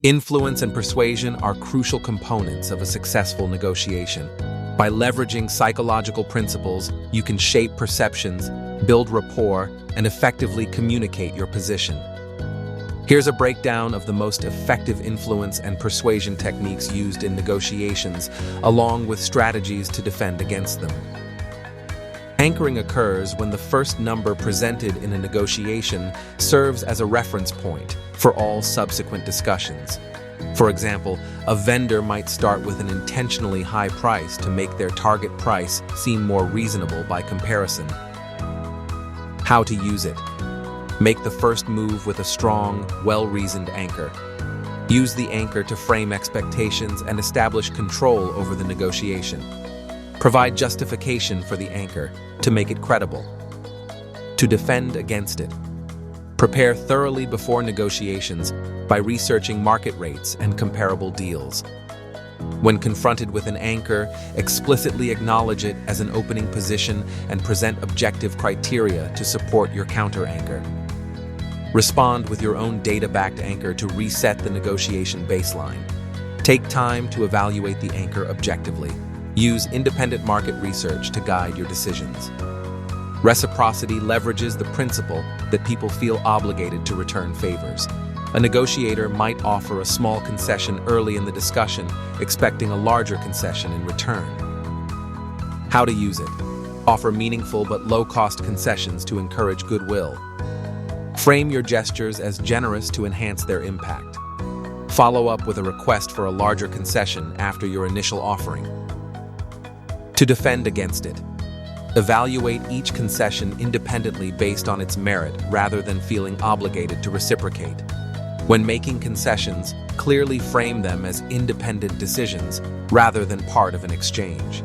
Influence and persuasion are crucial components of a successful negotiation. By leveraging psychological principles, you can shape perceptions, build rapport, and effectively communicate your position. Here's a breakdown of the most effective influence and persuasion techniques used in negotiations, along with strategies to defend against them. Anchoring occurs when the first number presented in a negotiation serves as a reference point for all subsequent discussions. For example, a vendor might start with an intentionally high price to make their target price seem more reasonable by comparison. How to use it. Make the first move with a strong, well-reasoned anchor. Use the anchor to frame expectations and establish control over the negotiation. Provide justification for the anchor to make it credible. To defend against it. Prepare thoroughly before negotiations by researching market rates and comparable deals. When confronted with an anchor, explicitly acknowledge it as an opening position and present objective criteria to support your counter-anchor. Respond with your own data-backed anchor to reset the negotiation baseline. Take time to evaluate the anchor objectively. Use independent market research to guide your decisions. Reciprocity leverages the principle that people feel obligated to return favors. A negotiator might offer a small concession early in the discussion, expecting a larger concession in return. How to use it. Offer meaningful but low-cost concessions to encourage goodwill. Frame your gestures as generous to enhance their impact. Follow up with a request for a larger concession after your initial offering. To defend against it. Evaluate each concession independently based on its merit rather than feeling obligated to reciprocate. When making concessions, clearly frame them as independent decisions rather than part of an exchange.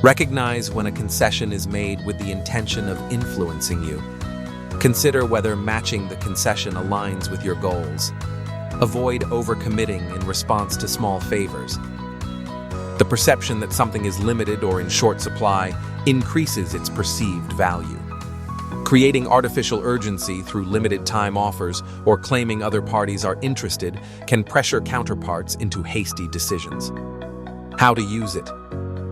Recognize when a concession is made with the intention of influencing you. Consider whether matching the concession aligns with your goals. Avoid overcommitting in response to small favors. The perception that something is limited or in short supply increases its perceived value. Creating artificial urgency through limited time offers or claiming other parties are interested can pressure counterparts into hasty decisions. How to use it.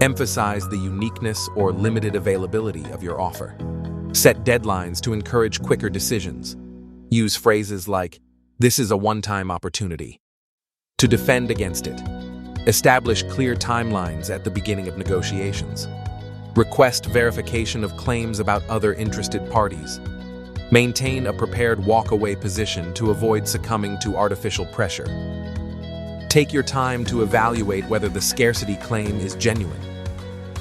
Emphasize the uniqueness or limited availability of your offer. Set deadlines to encourage quicker decisions. Use phrases like, "This is a one-time opportunity." To defend against it. Establish clear timelines at the beginning of negotiations. Request verification of claims about other interested parties. Maintain a prepared walk-away position to avoid succumbing to artificial pressure. Take your time to evaluate whether the scarcity claim is genuine.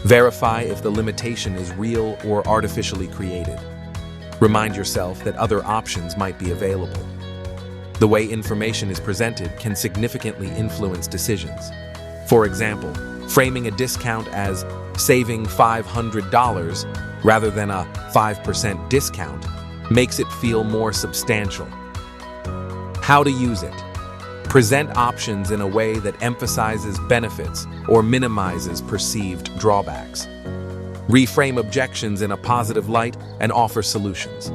Verify if the limitation is real or artificially created. Remind yourself that other options might be available. The way information is presented can significantly influence decisions. For example, framing a discount as saving $500 rather than a 5% discount makes it feel more substantial. How to use it. Present options in a way that emphasizes benefits or minimizes perceived drawbacks. Reframe objections in a positive light and offer solutions.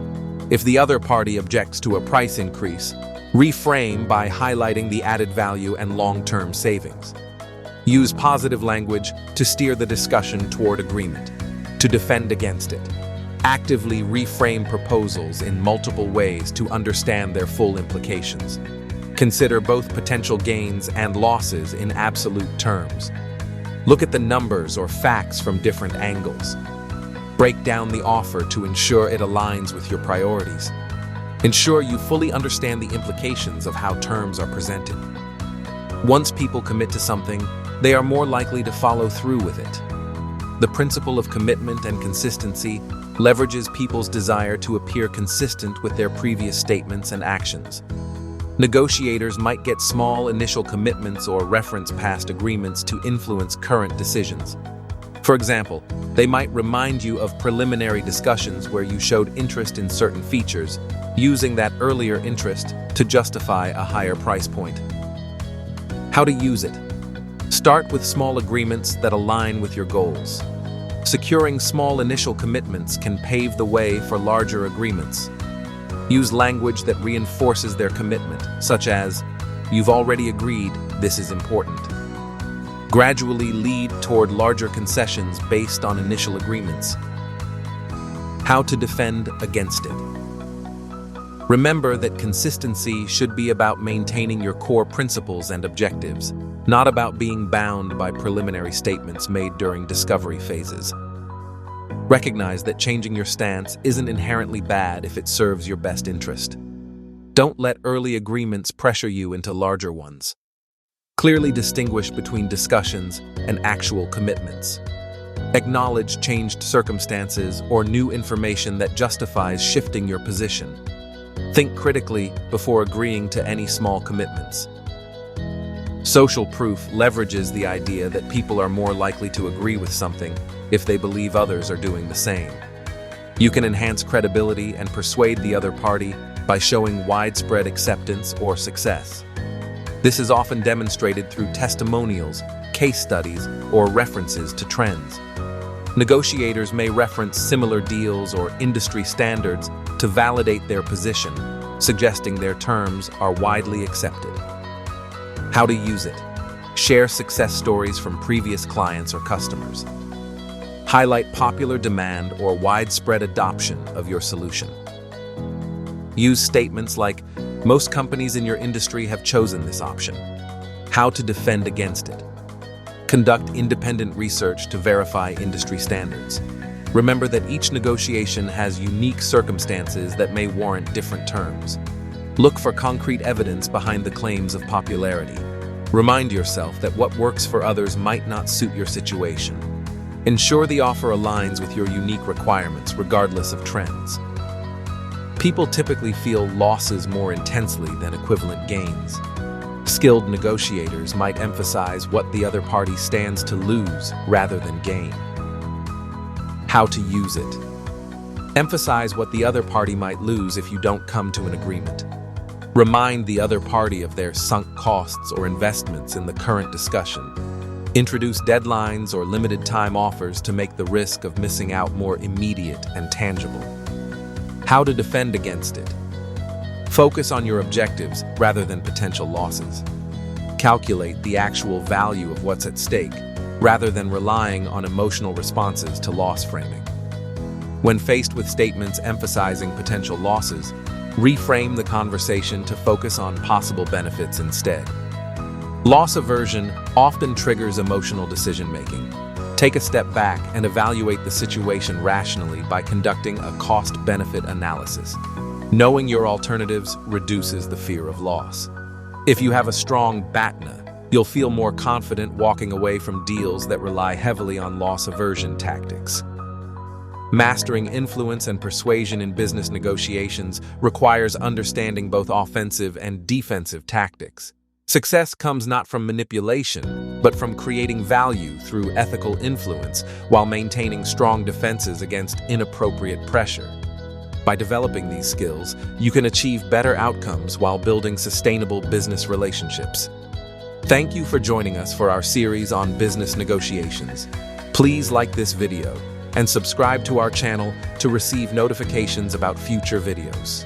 If the other party objects to a price increase, reframe by highlighting the added value and long-term savings. Use positive language to steer the discussion toward agreement. To defend against it. Actively reframe proposals in multiple ways to understand their full implications. Consider both potential gains and losses in absolute terms. Look at the numbers or facts from different angles. Break down the offer to ensure it aligns with your priorities. Ensure you fully understand the implications of how terms are presented. Once people commit to something, they are more likely to follow through with it. The principle of commitment and consistency leverages people's desire to appear consistent with their previous statements and actions. Negotiators might get small initial commitments or reference past agreements to influence current decisions. For example, they might remind you of preliminary discussions where you showed interest in certain features, using that earlier interest to justify a higher price point. How to use it. Start with small agreements that align with your goals. Securing small initial commitments can pave the way for larger agreements. Use language that reinforces their commitment, such as, You've already agreed this is important. Gradually lead toward larger concessions based on initial agreements. How to defend against it. Remember that consistency should be about maintaining your core principles and objectives, not about being bound by preliminary statements made during discovery phases. Recognize that changing your stance isn't inherently bad if it serves your best interest. Don't let early agreements pressure you into larger ones. Clearly distinguish between discussions and actual commitments. Acknowledge changed circumstances or new information that justifies shifting your position. Think critically before agreeing to any small commitments. Social proof leverages the idea that people are more likely to agree with something if they believe others are doing the same. You can enhance credibility and persuade the other party by showing widespread acceptance or success. This is often demonstrated through testimonials, case studies, or references to trends. Negotiators may reference similar deals or industry standards to validate their position, suggesting their terms are widely accepted. How to use it. Share success stories from previous clients or customers. Highlight popular demand or widespread adoption of your solution. Use statements like, "Most companies in your industry have chosen this option." How to defend against it. Conduct independent research to verify industry standards. Remember that each negotiation has unique circumstances that may warrant different terms. Look for concrete evidence behind the claims of popularity. Remind yourself that what works for others might not suit your situation. Ensure the offer aligns with your unique requirements, regardless of trends. People typically feel losses more intensely than equivalent gains. Skilled negotiators might emphasize what the other party stands to lose rather than gain. How to use it. Emphasize what the other party might lose if you don't come to an agreement. Remind the other party of their sunk costs or investments in the current discussion. Introduce deadlines or limited time offers to make the risk of missing out more immediate and tangible. How to defend against it. Focus on your objectives rather than potential losses. Calculate the actual value of what's at stake rather than relying on emotional responses to loss framing. When faced with statements emphasizing potential losses, reframe the conversation to focus on possible benefits instead. Loss aversion often triggers emotional decision-making. Take a step back and evaluate the situation rationally by conducting a cost-benefit analysis. Knowing your alternatives reduces the fear of loss. If you have a strong BATNA, you'll feel more confident walking away from deals that rely heavily on loss aversion tactics. Mastering influence and persuasion in business negotiations requires understanding both offensive and defensive tactics. Success comes not from manipulation, but from creating value through ethical influence while maintaining strong defenses against inappropriate pressure. By developing these skills, you can achieve better outcomes while building sustainable business relationships. Thank you for joining us for our series on business negotiations. Please like this video and subscribe to our channel to receive notifications about future videos.